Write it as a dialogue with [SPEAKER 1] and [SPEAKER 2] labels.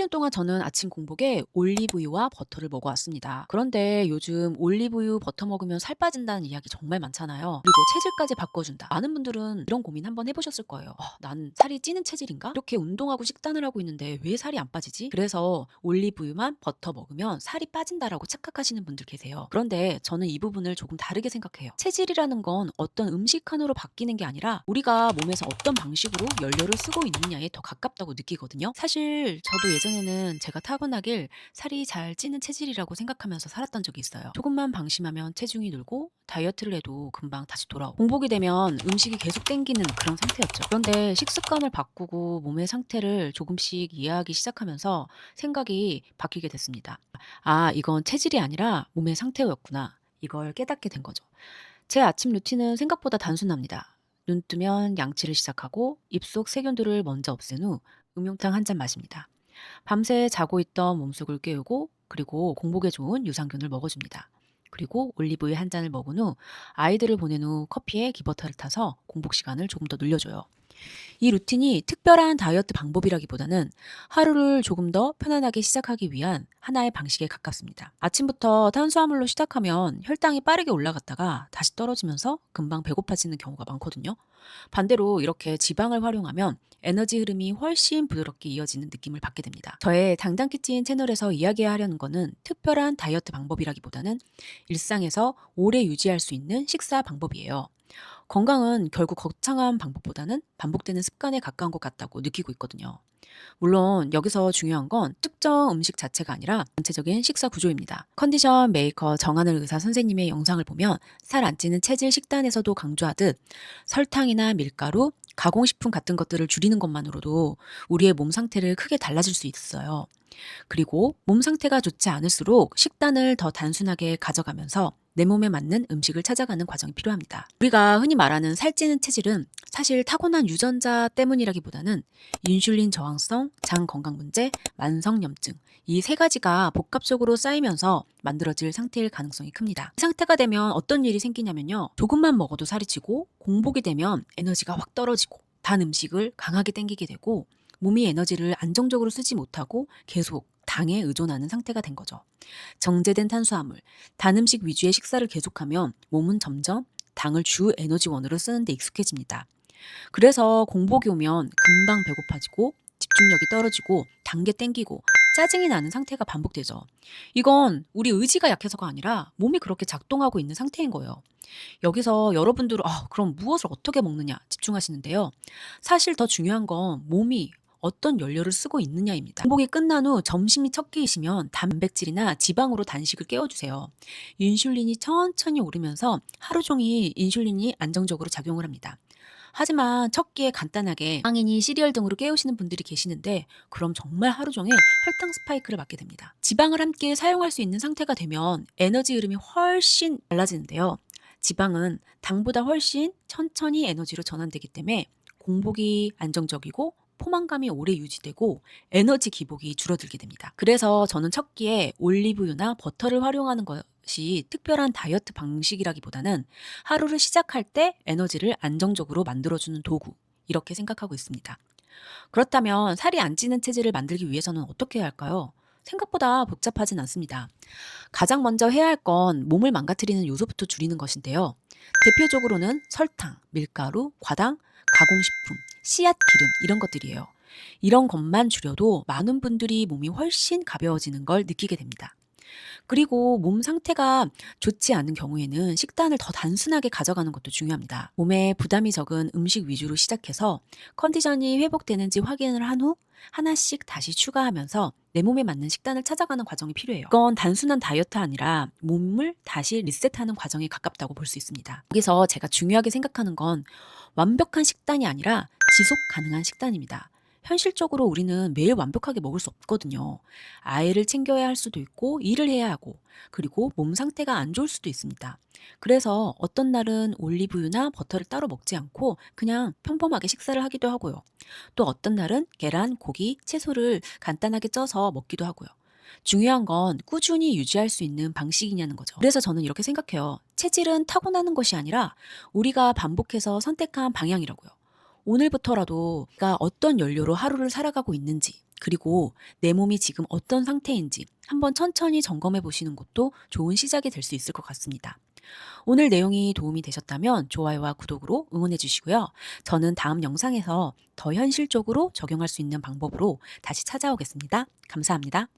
[SPEAKER 1] 10년 동안 저는 아침 공복에 올리브유와 버터를 먹어왔습니다. 그런데 요즘 올리브유, 버터 먹으면 살 빠진다는 이야기 정말 많잖아요. 그리고 체질까지 바꿔준다. 많은 분들은 이런 고민 한번 해보셨을 거예요. 난 살이 찌는 체질인가? 이렇게 운동하고 식단을 하고 있는데 왜 살이 안 빠지지? 그래서 올리브유만 버터 먹으면 살이 빠진다라고 착각하시는 분들 계세요. 그런데 저는 이 부분을 조금 다르게 생각해요. 체질이라는 건 어떤 음식 하나로 바뀌는 게 아니라 우리가 몸에서 어떤 방식으로 연료를 쓰고 있느냐에 더 가깝다고 느끼거든요. 사실 저도 예전에는 제가 타고나길 살이 잘 찌는 체질이라고 생각하면서 살았던 적이 있어요. 조금만 방심하면 체중이 늘고 다이어트를 해도 금방 다시 돌아오고 공복이 되면 음식이 계속 땡기는 그런 상태였죠. 그런데 식습관을 바꾸고 몸의 상태를 조금씩 이해하기 시작하면서 생각이 바뀌게 됐습니다. 이건 체질이 아니라 몸의 상태였구나. 이걸 깨닫게 된 거죠. 제 아침 루틴은 생각보다 단순합니다. 눈 뜨면 양치를 시작하고 입속 세균들을 먼저 없앤 후 음용탕 한 잔 마십니다. 밤새 자고 있던 몸속을 깨우고 그리고 공복에 좋은 유산균을 먹어줍니다. 그리고 올리브유 한 잔을 먹은 후 아이들을 보낸 후 커피에 기버터를 타서 공복 시간을 조금 더 늘려줘요. 이 루틴이 특별한 다이어트 방법이라기보다는 하루를 조금 더 편안하게 시작하기 위한 하나의 방식에 가깝습니다. 아침부터 탄수화물로 시작하면 혈당이 빠르게 올라갔다가 다시 떨어지면서 금방 배고파지는 경우가 많거든요. 반대로 이렇게 지방을 활용하면 에너지 흐름이 훨씬 부드럽게 이어지는 느낌을 받게 됩니다. 저의 당당 키친 채널에서 이야기하려는 거는 특별한 다이어트 방법이라기보다는 일상에서 오래 유지할 수 있는 식사 방법이에요. 건강은 결국 거창한 방법보다는 반복되는 습관에 가까운 것 같다고 느끼고 있거든요. 물론 여기서 중요한 건 특정 음식 자체가 아니라 전체적인 식사 구조입니다. 컨디션 메이커 정하늘 의사 선생님의 영상을 보면 살 안 찌는 체질 식단에서도 강조하듯 설탕이나 밀가루, 가공식품 같은 것들을 줄이는 것만으로도 우리의 몸 상태를 크게 달라질 수 있어요. 그리고 몸 상태가 좋지 않을수록 식단을 더 단순하게 가져가면서 내 몸에 맞는 음식을 찾아가는 과정이 필요합니다. 우리가 흔히 말하는 살찌는 체질은 사실 타고난 유전자 때문이라기보다는 인슐린 저항성, 장 건강 문제, 만성염증 이 세 가지가 복합적으로 쌓이면서 만들어질 상태일 가능성이 큽니다. 이 상태가 되면 어떤 일이 생기냐면요. 조금만 먹어도 살이 찌고 공복이 되면 에너지가 확 떨어지고 단 음식을 강하게 땡기게 되고 몸이 에너지를 안정적으로 쓰지 못하고 계속 당에 의존하는 상태가 된 거죠. 정제된 탄수화물, 단 음식 위주의 식사를 계속하면 몸은 점점 당을 주 에너지원으로 쓰는데 익숙해집니다. 그래서 공복이 오면 금방 배고파지고 집중력이 떨어지고 단계 땡기고 짜증이 나는 상태가 반복되죠. 이건 우리 의지가 약해서가 아니라 몸이 그렇게 작동하고 있는 상태인 거예요. 여기서 여러분들은 그럼 무엇을 어떻게 먹느냐 집중하시는데요. 사실 더 중요한 건 몸이 어떤 연료를 쓰고 있느냐입니다. 공복이 끝난 후 점심이 첫 끼이시면 단백질이나 지방으로 단식을 깨워주세요. 인슐린이 천천히 오르면서 하루 종일 인슐린이 안정적으로 작용을 합니다. 하지만 첫 끼에 간단하게 빵이니 시리얼 등으로 깨우시는 분들이 계시는데 그럼 정말 하루 종일 혈당 스파이크를 맞게 됩니다. 지방을 함께 사용할 수 있는 상태가 되면 에너지 흐름이 훨씬 달라지는데요. 지방은 당보다 훨씬 천천히 에너지로 전환되기 때문에 공복이 안정적이고 포만감이 오래 유지되고 에너지 기복이 줄어들게 됩니다. 그래서 저는 첫 끼에 올리브유나 버터를 활용하는 것이 특별한 다이어트 방식이라기보다는 하루를 시작할 때 에너지를 안정적으로 만들어주는 도구 이렇게 생각하고 있습니다. 그렇다면 살이 안 찌는 체질을 만들기 위해서는 어떻게 해야 할까요? 생각보다 복잡하진 않습니다. 가장 먼저 해야 할 건 몸을 망가뜨리는 요소부터 줄이는 것인데요. 대표적으로는 설탕, 밀가루, 과당, 가공식품, 씨앗 기름 이런 것들이에요. 이런 것만 줄여도 많은 분들이 몸이 훨씬 가벼워지는 걸 느끼게 됩니다. 그리고 몸 상태가 좋지 않은 경우에는 식단을 더 단순하게 가져가는 것도 중요합니다. 몸에 부담이 적은 음식 위주로 시작해서 컨디션이 회복되는지 확인을 한 후 하나씩 다시 추가하면서 내 몸에 맞는 식단을 찾아가는 과정이 필요해요. 이건 단순한 다이어트 아니라 몸을 다시 리셋하는 과정에 가깝다고 볼 수 있습니다. 여기서 제가 중요하게 생각하는 건 완벽한 식단이 아니라 지속 가능한 식단입니다. 현실적으로 우리는 매일 완벽하게 먹을 수 없거든요. 아이를 챙겨야 할 수도 있고 일을 해야 하고 그리고 몸 상태가 안 좋을 수도 있습니다. 그래서 어떤 날은 올리브유나 버터를 따로 먹지 않고 그냥 평범하게 식사를 하기도 하고요. 또 어떤 날은 계란, 고기, 채소를 간단하게 쪄서 먹기도 하고요. 중요한 건 꾸준히 유지할 수 있는 방식이냐는 거죠. 그래서 저는 이렇게 생각해요. 체질은 타고나는 것이 아니라 우리가 반복해서 선택한 방향이라고요. 오늘부터라도 내가 어떤 연료로 하루를 살아가고 있는지, 그리고 내 몸이 지금 어떤 상태인지 한번 천천히 점검해 보시는 것도 좋은 시작이 될 수 있을 것 같습니다. 오늘 내용이 도움이 되셨다면 좋아요와 구독으로 응원해 주시고요. 저는 다음 영상에서 더 현실적으로 적용할 수 있는 방법으로 다시 찾아오겠습니다. 감사합니다.